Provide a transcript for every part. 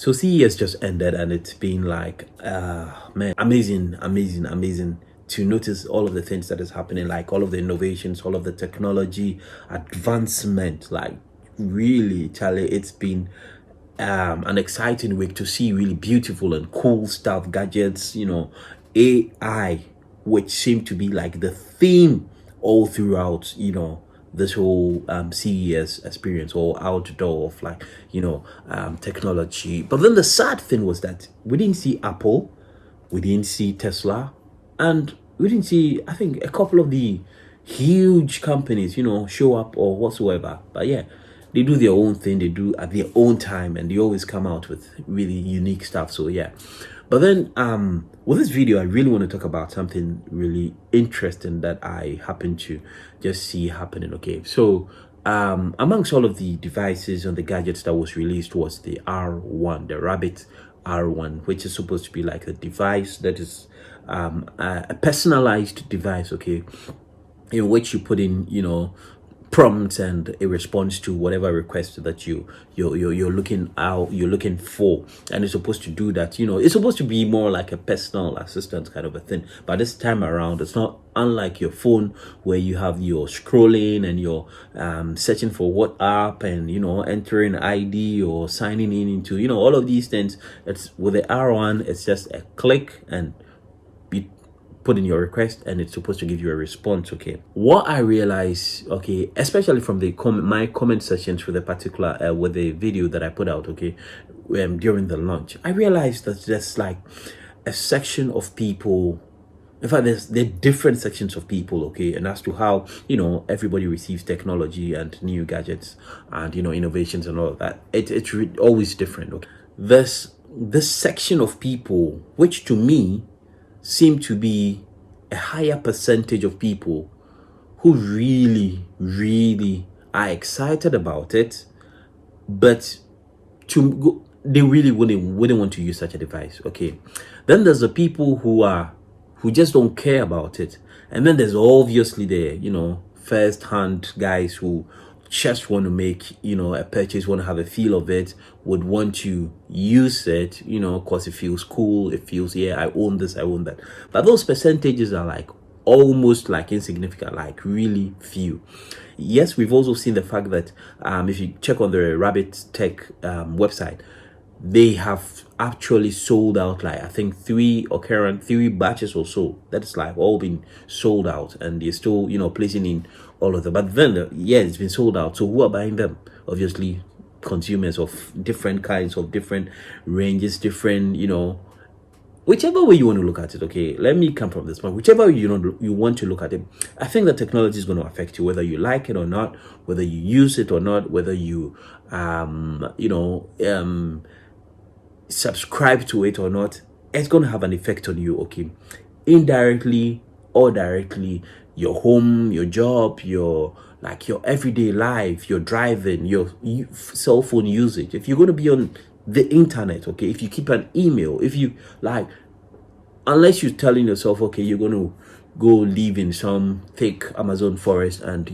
So CES just ended, and it's been like, man, amazing to notice all of the things that is happening, like all of the innovations, all of the technology advancement. Like, really, Charlie, it's been an exciting week to see really beautiful and cool stuff, gadgets, AI, which seemed to be like the theme all throughout, this whole CES experience, or outdoor of like, technology. But then the sad thing was that we didn't see Apple, we didn't see Tesla, and we didn't see, I think, a couple of the huge companies, show up or whatsoever. But yeah, they do their own thing, they do at their own time, and they always come out with really unique stuff. So yeah. But then with this video, I really want to talk about something really interesting that I happen to just see happening. Okay, so amongst all of the devices and the gadgets that was released was the R1, the Rabbit R1, which is supposed to be like a device that is a personalized device, okay, in which you put in, prompts and a response to whatever request that you're looking for, and it's supposed to do that. It's supposed to be more like a personal assistant kind of a thing. But this time around, it's not unlike your phone, where you have your scrolling and you're searching for what app, and entering ID or signing in into all of these things. It's with the R1, it's just a click and you put in your request, and it's supposed to give you a response. Okay, what I realize, okay, especially from the my comment sections with the particular with the video that I put out, okay, during the launch, I realized that there's like a section of people. In fact, there are different sections of people, okay, and as to how everybody receives technology and new gadgets and innovations and all of that, it's always different. Okay, this section of people, which to me seem to be a higher percentage of people who really are excited about it, but they really wouldn't want to use such a device. Okay, then there's the people who just don't care about it, and then there's obviously the first hand guys who just want to make a purchase, want to have a feel of it, would want to use it, because it feels cool, it feels, yeah, I own this, I own that. But those percentages are like almost like insignificant, like really few. Yes, we've also seen the fact that if you check on the Rabbit Tech website, they have actually sold out, like I think three batches or so. That's like all been sold out, and they're still placing in all of them. But then yeah, it's been sold out. So who are buying them? Obviously consumers of different kinds, of different ranges, different whichever way you want to look at it. Okay, let me come from this point. Whichever way you want to look at it, I think that technology is going to affect you, whether you like it or not, whether you use it or not, whether you subscribe to it or not. It's going to have an effect on you. Okay, indirectly or directly. Your home, your job, your everyday life, your driving, your cell phone usage. If you're going to be on the internet, okay, if you keep an email, if you unless you're telling yourself, okay, you're going to go live in some fake Amazon forest and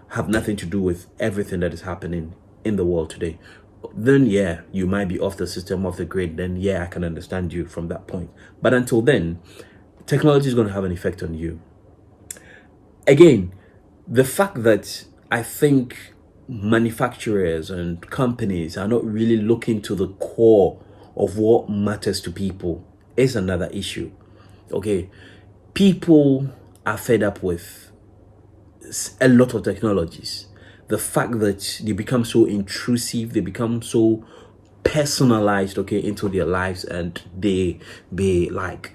have nothing to do with everything that is happening in the world today, then yeah, you might be off the system, off the grid. Then yeah, I can understand you from that point. But until then, technology is going to have an effect on you. Again, the fact that I think manufacturers and companies are not really looking to the core of what matters to people is another issue. Okay, people are fed up with a lot of technologies. The fact that they become so intrusive, they become so personalized, okay, into their lives, and they like,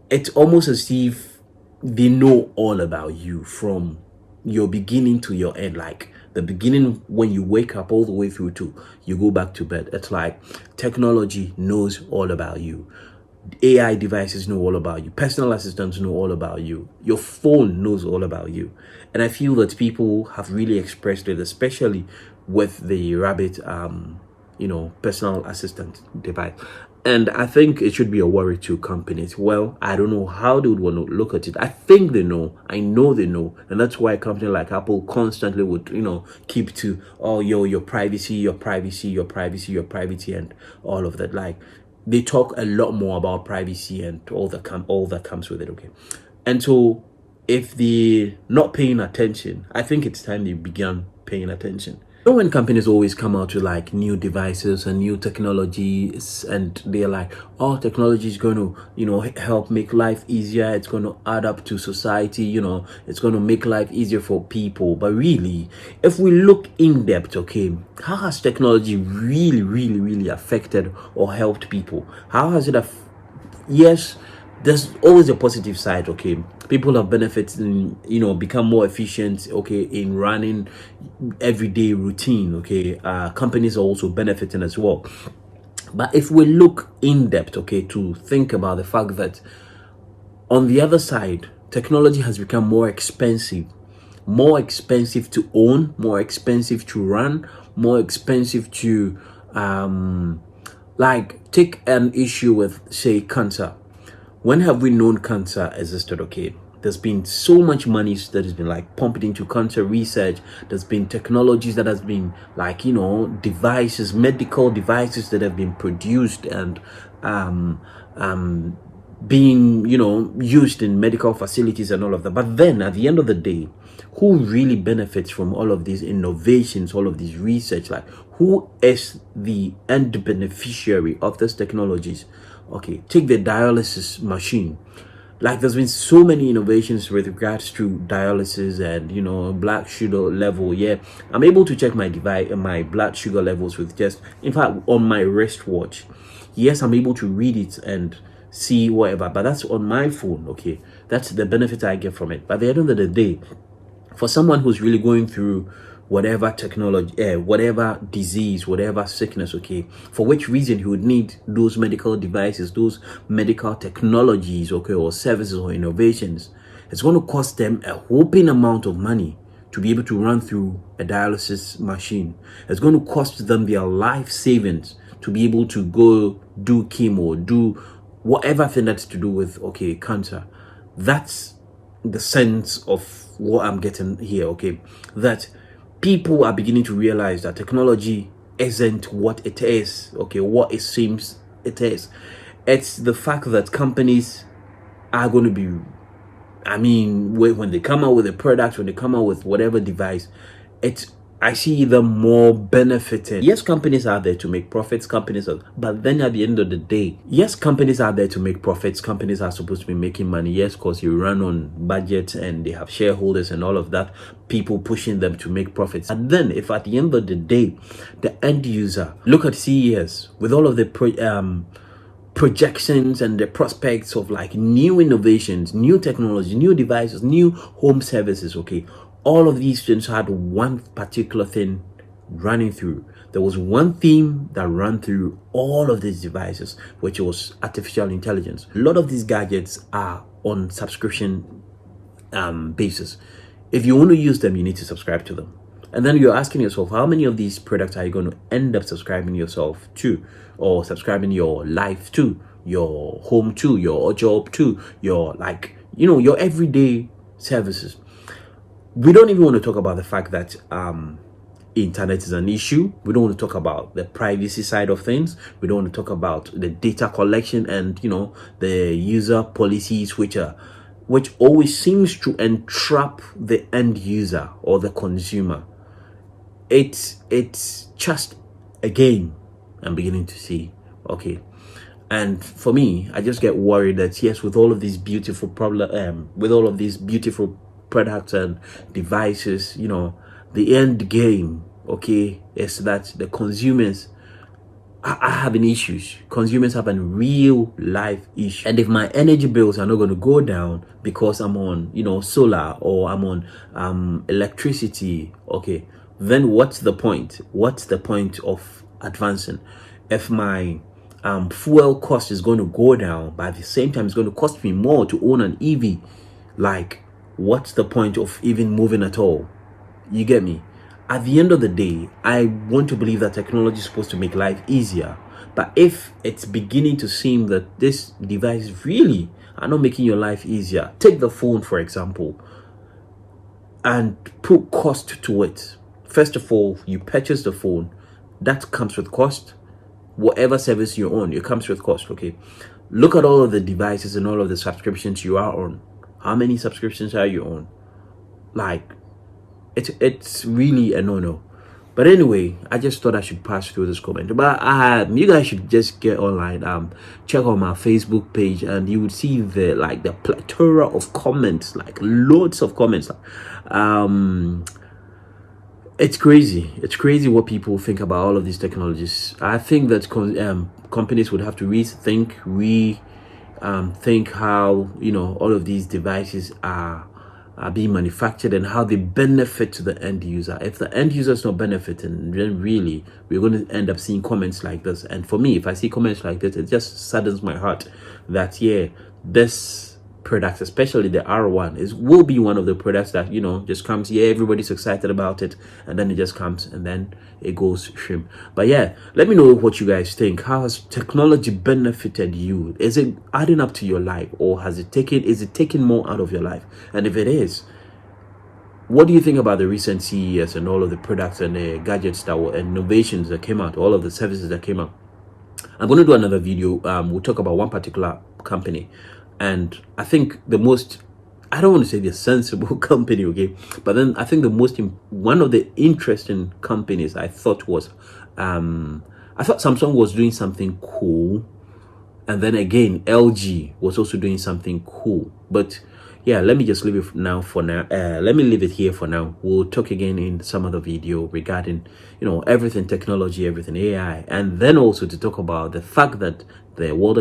it's almost as if they know all about you from your beginning to your end. Like the beginning, when you wake up, all the way through to you go back to bed. It's like technology knows all about you. AI devices know all about you. Personal assistants know all about you. Your phone knows all about you. And I feel that people have really expressed it, especially with the Rabbit personal assistant device. And I think it should be a worry to companies. Well, I don't know how they would want to look at it. I think they know. I know they know. And that's why a company like Apple constantly would, keep to, oh, your privacy, your privacy, your privacy, your privacy, and all of that. Like, they talk a lot more about privacy and all that comes with it, okay? And so if they're not paying attention, I think it's time they began paying attention. When companies always come out with like new devices and new technologies, and they're like, oh, technology is going to help make life easier, it's going to add up to society, it's going to make life easier for people. But really, if we look in depth, okay, how has technology really affected or helped people? How has it yes, there's always a positive side, okay? People have benefited in, become more efficient, okay, in running everyday routine, okay? Companies are also benefiting as well. But if we look in depth, okay, to think about the fact that on the other side, technology has become more expensive to own, more expensive to run, more expensive to, like, take an issue with, say, cancer. When have we known cancer existed? Okay, there's been so much money that has been like pumped into cancer research. There's been technologies that has been like, devices, medical devices that have been produced and being, used in medical facilities and all of that. But then at the end of the day, who really benefits from all of these innovations, all of these research? Like, who is the end beneficiary of these technologies? Okay, take the dialysis machine. Like, there's been so many innovations with regards to dialysis and blood sugar level. Yeah, I'm able to check my blood sugar levels with just, in fact, on my wristwatch. Yes, I'm able to read it and see whatever, but that's on my phone. Okay, that's the benefit I get from it. But at the end of the day, for someone who's really going through whatever technology, whatever disease, whatever sickness, okay, for which reason he would need those medical devices, those medical technologies, okay, or services or innovations, it's going to cost them a whopping amount of money to be able to run through a dialysis machine. It's going to cost them their life savings to be able to go do chemo, do whatever thing that's to do with, okay, cancer. That's the sense of what I'm getting here, okay? That people are beginning to realize that technology isn't what it is, okay, what it seems it is. It's the fact that companies are going to be, when they come out with a product, when they come out with whatever device, I see them more benefiting. Yes, companies are there to make profits, but then at the end of the day, yes, companies are there to make profits. Companies are supposed to be making money. Yes, because you run on budgets and they have shareholders and all of that, people pushing them to make profits. And then if at the end of the day, the end user, look at CES with all of the projections and the prospects of like new innovations, new technology, new devices, new home services, okay, all of these things had one particular thing running through. There was one theme that ran through all of these devices, which was artificial intelligence. A lot of these gadgets are on subscription basis. If you want to use them, you need to subscribe to them. And then you're asking yourself, how many of these products are you going to end up subscribing yourself to, or subscribing your life to, your home to, your job to, your your everyday services? We don't even want to talk about the fact that internet is an issue. We don't want to talk about the privacy side of things. We don't want to talk about the data collection and the user policies, which always seems to entrap the end user or the consumer. It's just a game I'm beginning to see. Okay. And for me, I just get worried that yes, with all of these beautiful products and devices, the end game, okay, is that the consumers are having issues. Consumers have a real life issue. And if my energy bills are not going to go down because I'm on, solar, or I'm on electricity, okay, then what's the point? What's the point of advancing? If my fuel cost is going to go down, but at the same time it's going to cost me more to own an EV, like, what's the point of even moving at all? You get me? at the end of the day, I want to believe that technology is supposed to make life easier. But if it's beginning to seem that this device really are not making your life easier, take the phone, for example, and put cost to it. First of all, you purchase the phone. That comes with cost. Whatever service you're on, it comes with cost, okay? Look at all of the devices and all of the subscriptions you are on. How many subscriptions are you on? Like, it's really a no-no. But anyway, I just thought I should pass through this comment. But you guys should just get online, check on my Facebook page, and you would see the plethora of comments, like loads of comments. It's crazy. It's crazy what people think about all of these technologies. I think that companies would have to rethink, think how all of these devices are being manufactured and how they benefit to the end user. If the end user is not benefiting, then really we're going to end up seeing comments like this. And for me, if I see comments like this, it just saddens my heart that this product, especially the R1, will be one of the products that just comes. Everybody's excited about it, and then it just comes and then it goes shrimp. But let me know what you guys think. How has technology benefited you? Is it adding up to your life, or is it taking more out of your life? And if it is, what do you think about the recent CES and all of the products and the gadgets and innovations that came out, all of the services that came out? I'm going to do another video. We'll talk about one particular company. And I think I don't want to say the sensible company, okay? But then I think one of the interesting companies I thought was, I thought Samsung was doing something cool. And then again, LG was also doing something cool. But let me just leave it now for now. Let me leave it here for now. We'll talk again in some other video regarding, everything technology, everything AI, and then also to talk about the fact that the World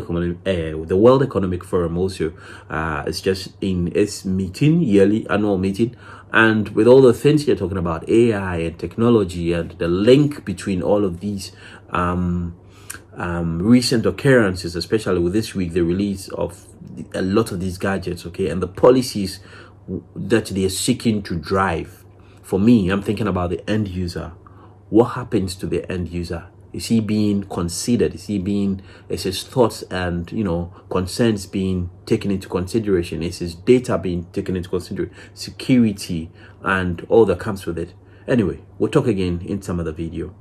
Economic Forum also is just in its yearly annual meeting, and with all the things you're talking about, AI and technology and the link between all of these recent occurrences, especially with this week, the release of a lot of these gadgets, okay, and the policies that they are seeking to drive. For me, I'm thinking about the end user. What happens to the end user? Is he being considered? Is his thoughts and concerns being taken into consideration? Is his data being taken into consideration? Security and all that comes with it. Anyway, we'll talk again in some other video.